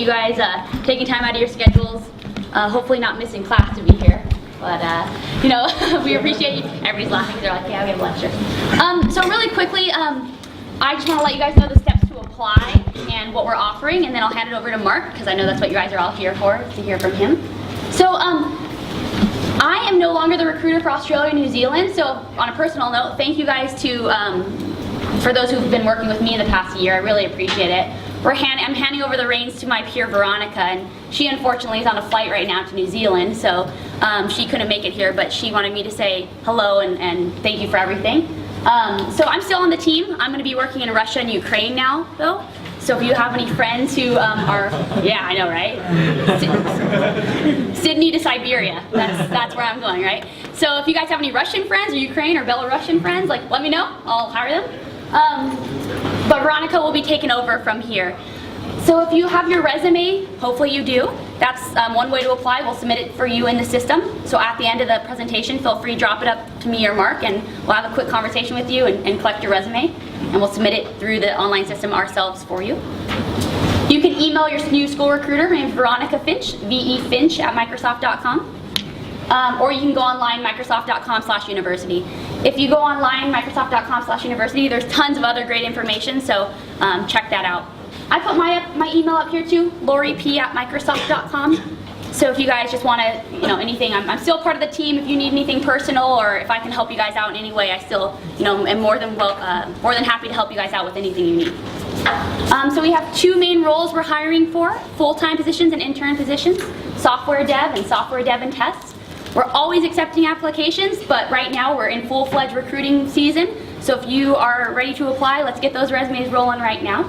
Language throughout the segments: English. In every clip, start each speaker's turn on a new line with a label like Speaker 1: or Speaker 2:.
Speaker 1: you guys taking time out of your schedules, hopefully not missing class to be here. But, you know, we appreciate you. Everybody's laughing. They're like, yeah, we have a lecture. So really quickly, I just want to let you guys know the steps to apply and what we're offering, and then I'll hand it over to Mark, because I know that's what you guys are all here for, to hear from him. So I am no longer the recruiter for Australia and New Zealand, so on a personal note, thank you guys for those who've been working with me in the past year. I really appreciate it. I'm handing over the reins to my peer Veronica, and she unfortunately is on a flight right now to New Zealand, so she couldn't make it here, but she wanted me to say hello and thank you for everything. So I'm still on the team. I'm going to be working in Russia and Ukraine now, though. So if you have any friends who are, yeah, I know, right? Sydney to Siberia, that's where I'm going, right? So if you guys have any Russian friends or Ukraine or Belarusian friends, like, let me know. I'll hire them. But Veronica will be taken over from here. So if you have your resume, hopefully you do, that's one way to apply. We'll submit it for you in the system. So at the end of the presentation, feel free to drop it up to me or Mark, and we'll have a quick conversation with you and collect your resume. And we'll submit it through the online system ourselves for you. You can email your new school recruiter. Her name's Veronica Finch, vefinch@microsoft.com. Or you can go online, microsoft.com/university. If you go online, microsoft.com/university, there's tons of other great information, so check that out. I put my email up here too, laurip@microsoft.com. So if you guys just want to, you know, anything, I'm still part of the team. If you need anything personal, or if I can help you guys out in any way, I still, you know, am more than happy to help you guys out with anything you need. So we have two main roles we're hiring for: full-time positions and intern positions, software dev and software dev and tests. We're always accepting applications, but right now we're in full-fledged recruiting season. So if you are ready to apply, let's get those resumes rolling right now.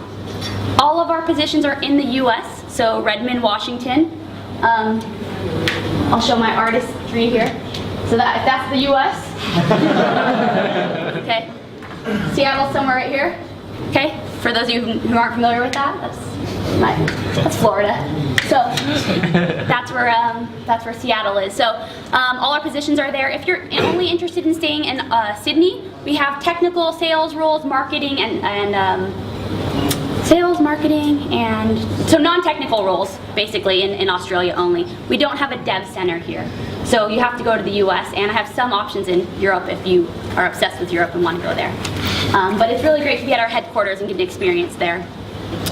Speaker 1: All of our positions are in the US, so Redmond, Washington. I'll show my artist tree here. So that's the US. Okay. Seattle somewhere right here. Okay. For those of you who aren't familiar with that, that's Florida. So that's where Seattle is. So all our positions are there. If you're only interested in staying in Sydney, we have technical, sales roles, marketing, and so non-technical roles, basically, in Australia only. We don't have a dev center here. So you have to go to the US, and I have some options in Europe if you are obsessed with Europe and want to go there. But it's really great to be at our headquarters and get experience there.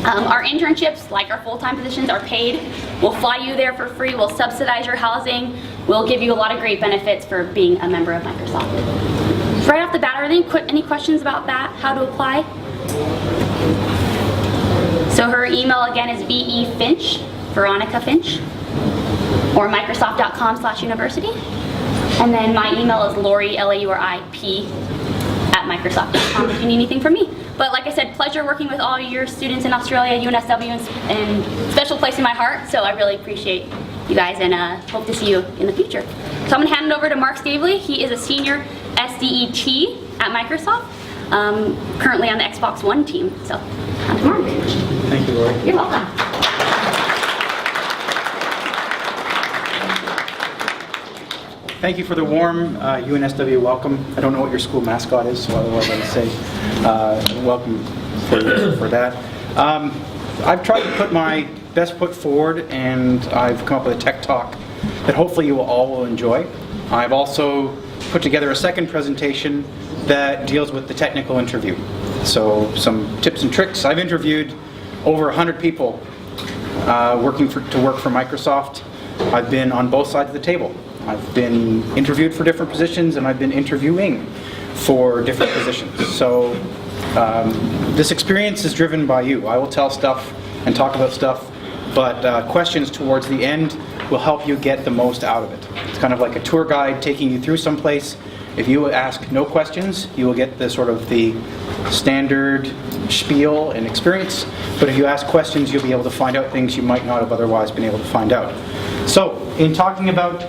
Speaker 1: Our internships, like our full-time positions, are paid. We'll fly you there for free. We'll subsidize your housing. We'll give you a lot of great benefits for being a member of Microsoft. Right off the bat, are there any questions about that? How to apply? So her email again is vefinch, Veronica Finch, or microsoft.com/university. And then my email is Lauri, Laurip, @microsoft.com if you need anything from me. But like I said, pleasure working with all your students in Australia, UNSW, and special place in my heart. So I really appreciate you guys, and hope to see you in the future. So I'm going to hand it over to Mark Staveley. He is a senior SDET at Microsoft, currently on the Xbox One team. So, Mark.
Speaker 2: Thank you, Lauri.
Speaker 1: You're welcome.
Speaker 2: Thank you for the warm UNSW welcome. I don't know what your school mascot is, so otherwise I would say welcome for that. I've tried to put my best foot forward, and I've come up with a tech talk that hopefully you all will enjoy. I've also put together a second presentation that deals with the technical interview. So some tips and tricks. I've interviewed over 100 people to work for Microsoft. I've been on both sides of the table. I've been interviewed for different positions, and I've been interviewing for different positions. So this experience is driven by you. I will tell stuff and talk about stuff, but questions towards the end will help you get the most out of it. It's kind of like a tour guide taking you through someplace. If you ask no questions, you will get the sort of the standard spiel and experience, but if you ask questions, you'll be able to find out things you might not have otherwise been able to find out. So, in talking about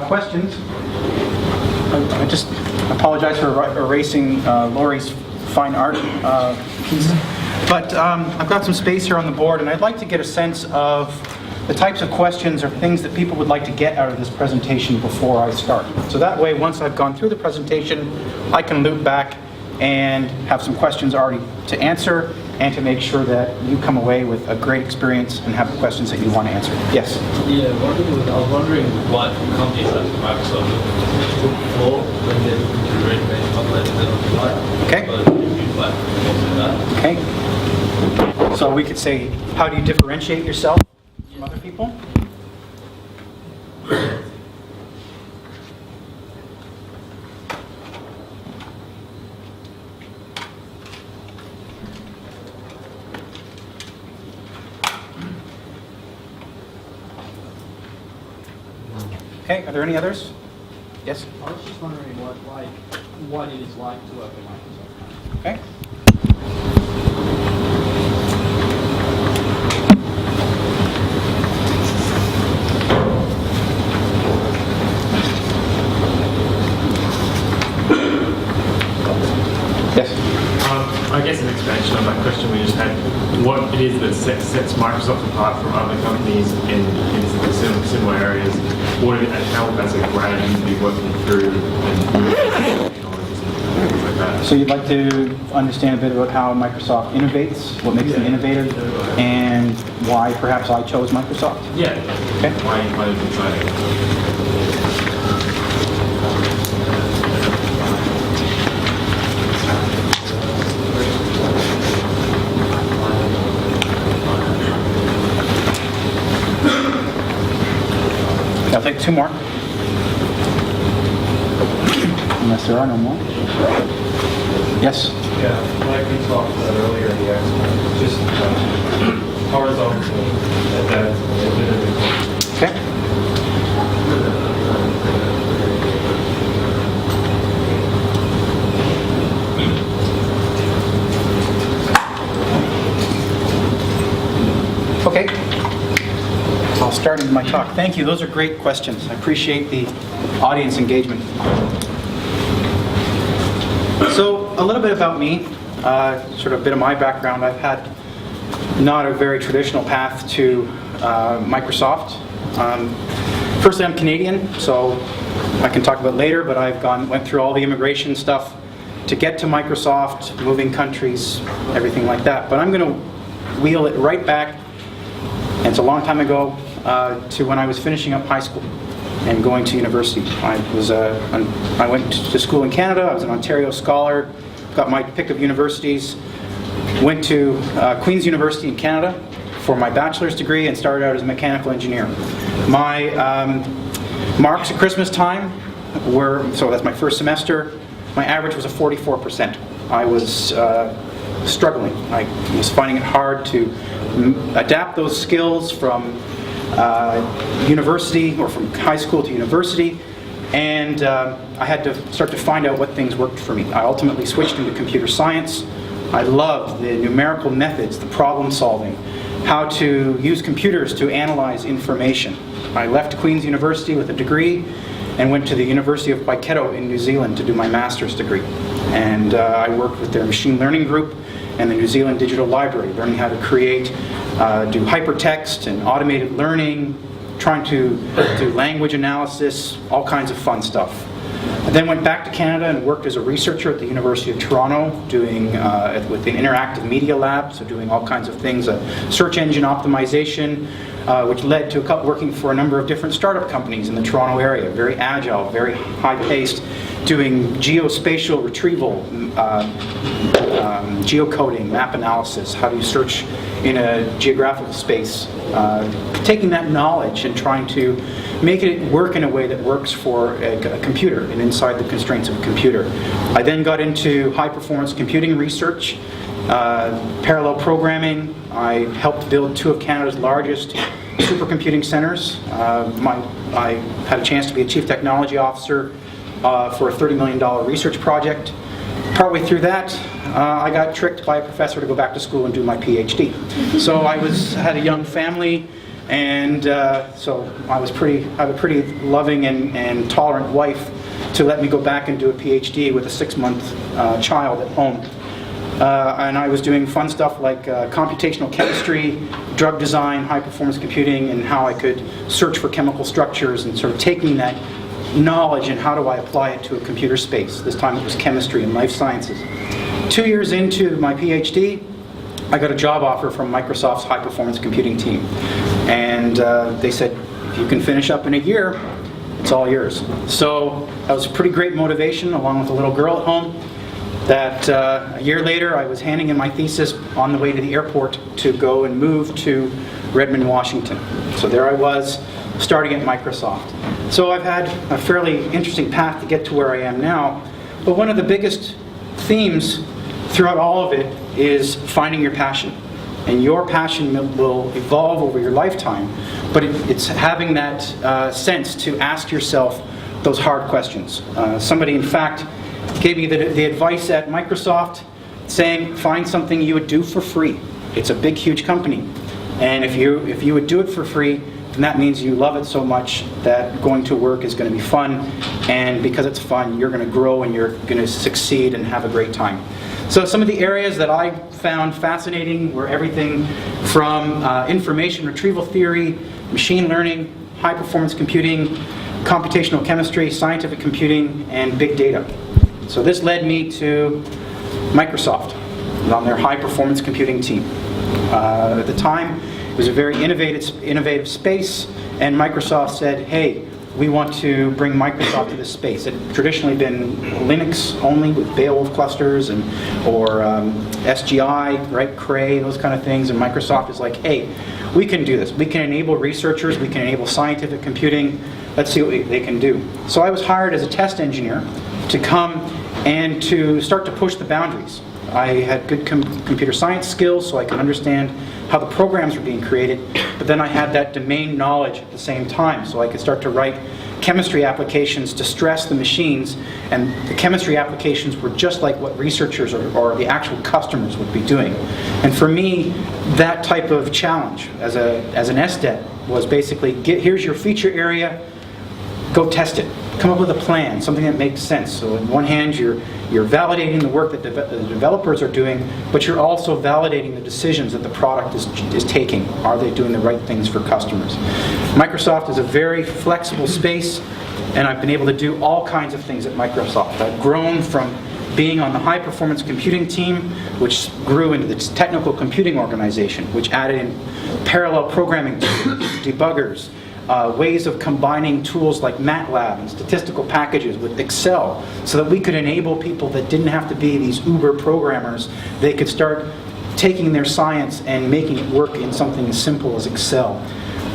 Speaker 2: questions, I just apologize for erasing Lauri's fine art piece, but I've got some space here on the board, and I'd like to get a sense of the types of questions or things that people would like to get out of this presentation before I start. So that way, once I've gone through the presentation, I can loop back and have some questions already to answer, and to make sure that you come away with a great experience and have questions that you want to answer. Yes?
Speaker 3: Yeah, I was wondering what companies like Microsoft look for when they're looking to rate upload and like.
Speaker 2: Okay.
Speaker 3: But if you like also that.
Speaker 2: Okay. So we could say, how do you differentiate yourself from other people? Okay, are there any others? Yes?
Speaker 4: I was just wondering what it is like to work at Microsoft.
Speaker 2: Okay. Yes.
Speaker 5: I guess an expansion on that question we just had, what it is that sets Microsoft apart from other companies in similar areas, what it, and how as a grad you'd be working through and things like that.
Speaker 2: So you'd like to understand a bit about how Microsoft innovates, what makes them innovative, and why perhaps I chose Microsoft?
Speaker 5: Yeah.
Speaker 2: Okay.
Speaker 5: Why is it exciting?
Speaker 2: I'll take two more. Unless there are no more. Yes?
Speaker 6: Yeah, like we talked about earlier in the expo, just horizontal that
Speaker 2: Okay. Okay. I'll start my talk. Thank you. Those are great questions. I appreciate the audience engagement. So a little bit about me, sort of a bit of my background. I've had not a very traditional path to Microsoft. Firstly, I'm Canadian, so I can talk about it later, but went through all the immigration stuff to get to Microsoft, moving countries, everything like that. But I'm going to wheel it right back, and it's a long time ago, to when I was finishing up high school and going to university. I went to school in Canada. I was an Ontario scholar, got my pick of universities, went to Queen's University in Canada for my bachelor's degree and started out as a mechanical engineer. My marks at Christmas time were, so that's my first semester, my average was a 44%. I was struggling. I was finding it hard to adapt those skills from university or from high school to university, and I had to start to find out what things worked for me. I ultimately switched into computer science. I loved the numerical methods, the problem solving, how to use computers to analyze information. I left Queen's University with a degree and went to the University of Waikato in New Zealand to do my master's degree. And I worked with their machine learning group and the New Zealand Digital Library, learning how to create, do hypertext and automated learning, trying to do language analysis, all kinds of fun stuff. I then went back to Canada and worked as a researcher at the University of Toronto, doing with the Interactive Media Lab, so doing all kinds of things, search engine optimization, which led to working for a number of different startup companies in the Toronto area, very agile, very high-paced, doing geospatial retrieval, geocoding, map analysis, how do you search in a geographical space, taking that knowledge and trying to make it work in a way that works for a computer and inside the constraints of a computer. I then got into high-performance computing research, parallel programming. I helped build two of Canada's largest supercomputing centers. I had a chance to be a chief technology officer for a $30 million research project. Partway through that, I got tricked by a professor to go back to school and do my PhD. So I had a young family, and so I had a pretty loving and tolerant wife to let me go back and do a PhD with a 6-month child at home. And I was doing fun stuff like computational chemistry, drug design, high-performance computing, and how I could search for chemical structures, and sort of taking that knowledge and how do I apply it to a computer space. This time it was chemistry and life sciences. 2 years into my PhD, I got a job offer from Microsoft's high-performance computing team. And they said, if you can finish up in a year, it's all yours. So that was a pretty great motivation, along with a little girl at home, that a year later I was handing in my thesis on the way to the airport to go and move to Redmond, Washington. So there I was, starting at Microsoft. So I've had a fairly interesting path to get to where I am now, but one of the biggest themes throughout all of it is finding your passion. And your passion will evolve over your lifetime, but it's having that sense to ask yourself those hard questions. Somebody, in fact, gave me the advice at Microsoft saying, find something you would do for free. It's a big, huge company. And if you would do it for free, then that means you love it so much that going to work is going to be fun. And because it's fun, you're going to grow and you're going to succeed and have a great time. So some of the areas that I found fascinating were everything from information retrieval theory, machine learning, high-performance computing, computational chemistry, scientific computing, and big data. So this led me to Microsoft on their high-performance computing team. At the time, it was a very innovative space, and Microsoft said, hey, we want to bring Microsoft to this space. It had traditionally been Linux only with Beowulf clusters or SGI, right, Cray, those kind of things, and Microsoft is like, hey, we can do this. We can enable researchers, we can enable scientific computing, let's see what they can do. So I was hired as a test engineer to come and to start to push the boundaries. I had good computer science skills, so I could understand how the programs were being created, but then I had that domain knowledge at the same time, so I could start to write chemistry applications to stress the machines, and the chemistry applications were just like what researchers or the actual customers would be doing. And for me, that type of challenge as an SDET was basically, here's your feature area, go test it. Come up with a plan, something that makes sense. So on one hand, you're validating the work that the developers are doing, but you're also validating the decisions that the product is taking. Are they doing the right things for customers? Microsoft is a very flexible space, and I've been able to do all kinds of things at Microsoft. I've grown from being on the high-performance computing team, which grew into the technical computing organization, which added in parallel programming tools, debuggers, ways of combining tools like MATLAB and statistical packages with Excel so that we could enable people that didn't have to be these uber programmers. They could start taking their science and making it work in something as simple as Excel.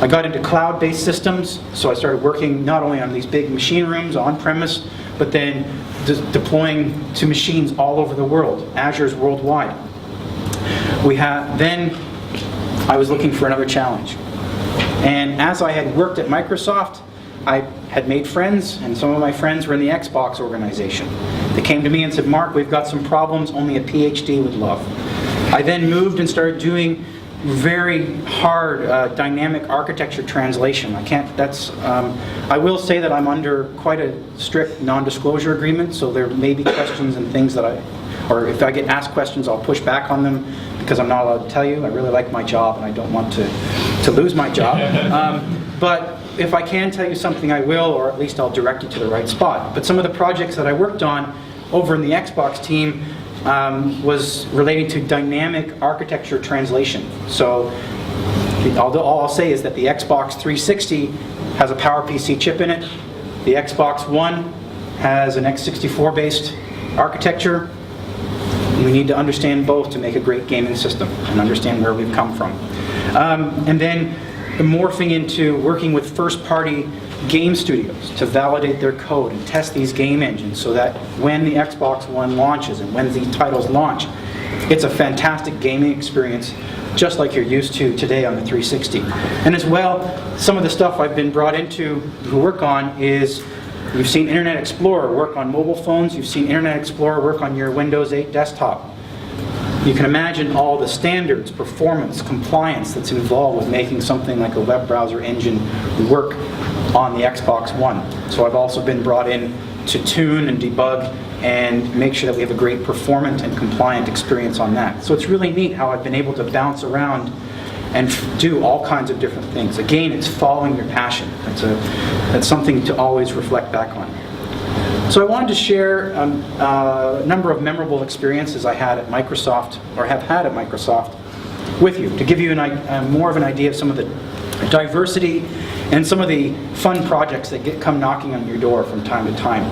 Speaker 2: I got into cloud-based systems, so I started working not only on these big machine rooms on-premise, but then deploying to machines all over the world. Azure's worldwide. Then I was looking for another challenge. And as I had worked at Microsoft, I had made friends, and some of my friends were in the Xbox organization. They came to me and said, Mark, we've got some problems only a PhD would love. I then moved and started doing very hard dynamic architecture translation. I will say that I'm under quite a strict non-disclosure agreement, so there may be questions and things that or if I get asked questions, I'll push back on them because I'm not allowed to tell you. I really like my job and I don't want to lose my job. But if I can tell you something, I will, or at least I'll direct you to the right spot. But some of the projects that I worked on over in the Xbox team was relating to dynamic architecture translation. So all I'll say is that the Xbox 360 has a PowerPC chip in it. The Xbox One has an x64 based architecture. We need to understand both to make a great gaming system and understand where we've come from. And then morphing into working with first-party game studios to validate their code and test these game engines so that when the Xbox One launches and when these titles launch, it's a fantastic gaming experience just like you're used to today on the 360. And as well, some of the stuff I've been brought into to work on is, you've seen Internet Explorer work on mobile phones, you've seen Internet Explorer work on your Windows 8 desktop. You can imagine all the standards, performance, compliance that's involved with making something like a web browser engine work on the Xbox One. So I've also been brought in to tune and debug and make sure that we have a great performant and compliant experience on that. So it's really neat how I've been able to bounce around and do all kinds of different things. Again, it's following your passion. That's something to always reflect back on. So I wanted to share a number of memorable experiences I had at Microsoft, or have had at Microsoft, with you to give you more of an idea of some of the diversity and some of the fun projects that come knocking on your door from time to time.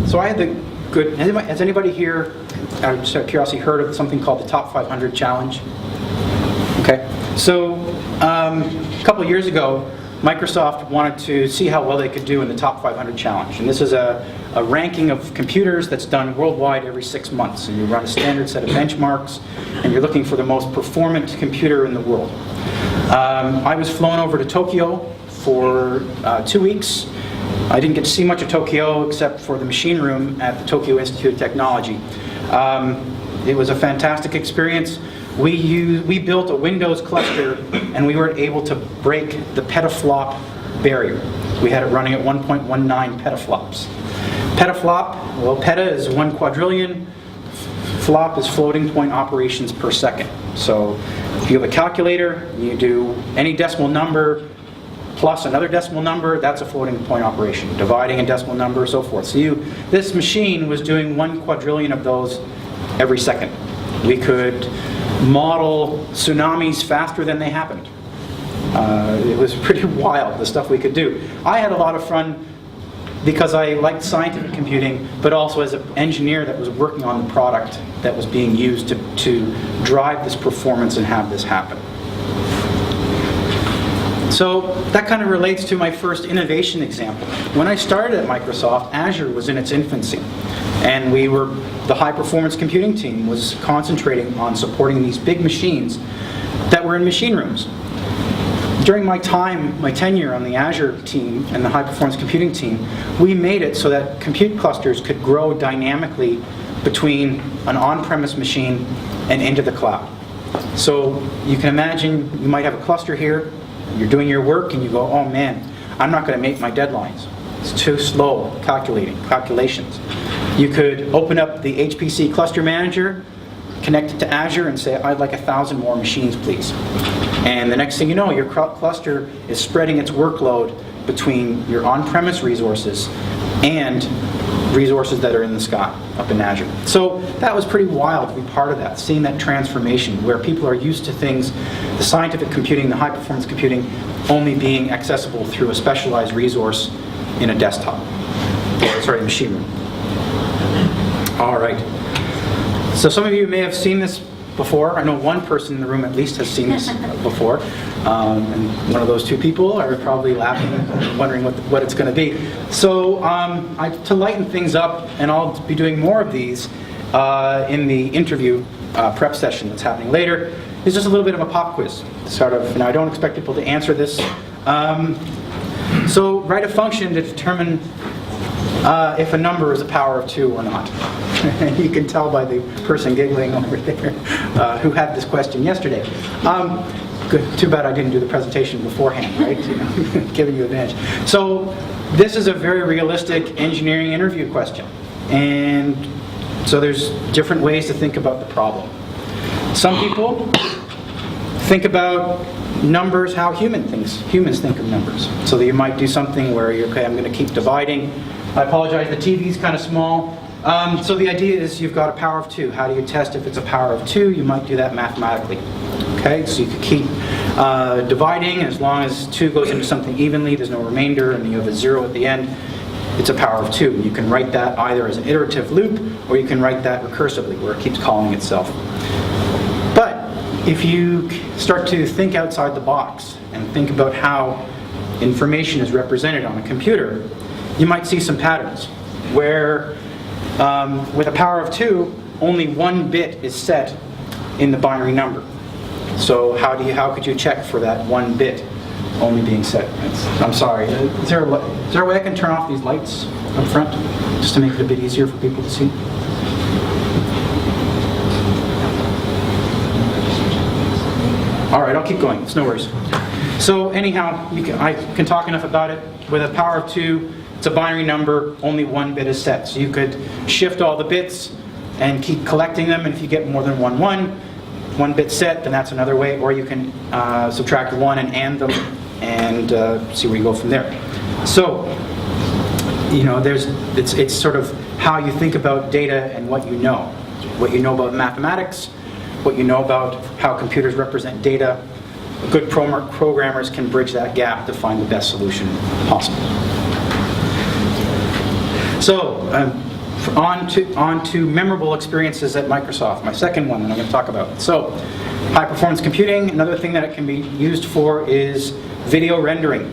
Speaker 2: So I had the good, has anybody here, out of curiosity, heard of something called the Top 500 Challenge? Okay, so a couple of years ago, Microsoft wanted to see how well they could do in the Top 500 Challenge. And this is a ranking of computers that's done worldwide every 6 months. And you run a standard set of benchmarks, and you're looking for the most performant computer in the world. I was flown over to Tokyo for 2 weeks. I didn't get to see much of Tokyo except for the machine room at the Tokyo Institute of Technology. It was a fantastic experience. We built a Windows cluster, and we were able to break the petaflop barrier. We had it running at 1.19 petaflops. Petaflop, well, peta is 1 quadrillion. Flop is floating point operations per second. So if you have a calculator, you do any decimal number plus another decimal number, that's a floating point operation. Dividing a decimal number, so forth. So this machine was doing 1 quadrillion of those every second. We could model tsunamis faster than they happened. It was pretty wild, the stuff we could do. I had a lot of fun because I liked scientific computing, but also as an engineer that was working on the product that was being used to drive this performance and have this happen. So that kind of relates to my first innovation example. When I started at Microsoft, Azure was in its infancy. And the high-performance computing team was concentrating on supporting these big machines that were in machine rooms. During my tenure on the Azure team and the high-performance computing team, we made it so that compute clusters could grow dynamically between an on-premise machine and into the cloud. So you can imagine you might have a cluster here, you're doing your work, and you go, oh man, I'm not going to make my deadlines. It's too slow calculations. You could open up the HPC cluster manager, connect it to Azure, and say, I'd like 1,000 more machines, please. And the next thing you know, your cluster is spreading its workload between your on-premise resources and resources that are in the sky, up in Azure. So that was pretty wild to be part of that, seeing that transformation where people are used to things, the scientific computing, the high-performance computing, only being accessible through a specialized resource in a desktop, machine room. All right. So some of you may have seen this before. I know one person in the room at least has seen this before. And one of those two people are probably laughing, wondering what it's going to be. So to lighten things up, and I'll be doing more of these in the interview prep session that's happening later, is just a little bit of a pop quiz. Sort of, I don't expect people to answer this. So write a function to determine if a number is a power of 2 or not. You can tell by the person giggling over there who had this question yesterday. Good. Too bad I didn't do the presentation beforehand, right? Giving you advantage. So this is a very realistic engineering interview question. And so there's different ways to think about the problem. Some people think about numbers how humans think of numbers. So that you might do something where you're, okay, I'm going to keep dividing. I apologize, the TV's kind of small. So the idea is you've got a power of 2. How do you test if it's a power of 2? You might do that mathematically. Okay, so you could keep dividing as long as 2 goes into something evenly, there's no remainder, and you have a 0 at the end. It's a power of 2. You can write that either as an iterative loop, or you can write that recursively, where it keeps calling itself. But if you start to think outside the box and think about how information is represented on a computer, you might see some patterns where with a power of 2, only 1 bit is set in the binary number. So how could you check for that 1 bit only being set? I'm sorry. Is there a way I can turn off these lights up front just to make it a bit easier for people to see? All right, I'll keep going. It's no worries. So anyhow, I can talk enough about it. With a power of 2, it's a binary number, only 1 bit is set. So you could shift all the bits and keep collecting them, and if you get more than 1 bit set, then that's another way, or you can subtract 1 and AND them and see where you go from there. So, it's sort of how you think about data and what you know about mathematics, what you know about how computers represent data, good programmers can bridge that gap to find the best solution possible. So, on to memorable experiences at Microsoft, my second one that I'm going to talk about. So, high performance computing, another thing that it can be used for is video rendering.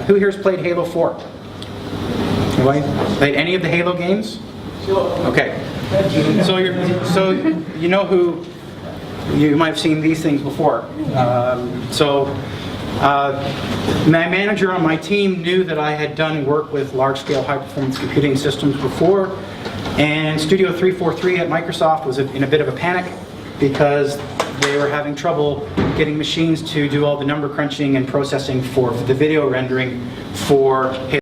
Speaker 2: Who here's played Halo 4? Anybody? Played any of the Halo games? Okay. So you know who, you might have seen these things before. My manager on my team knew that I had done work with large-scale high-performance computing systems before, and Studio 343 at Microsoft was in a bit of a panic because they were having trouble getting machines to do all the number crunching and processing for the video rendering for Halo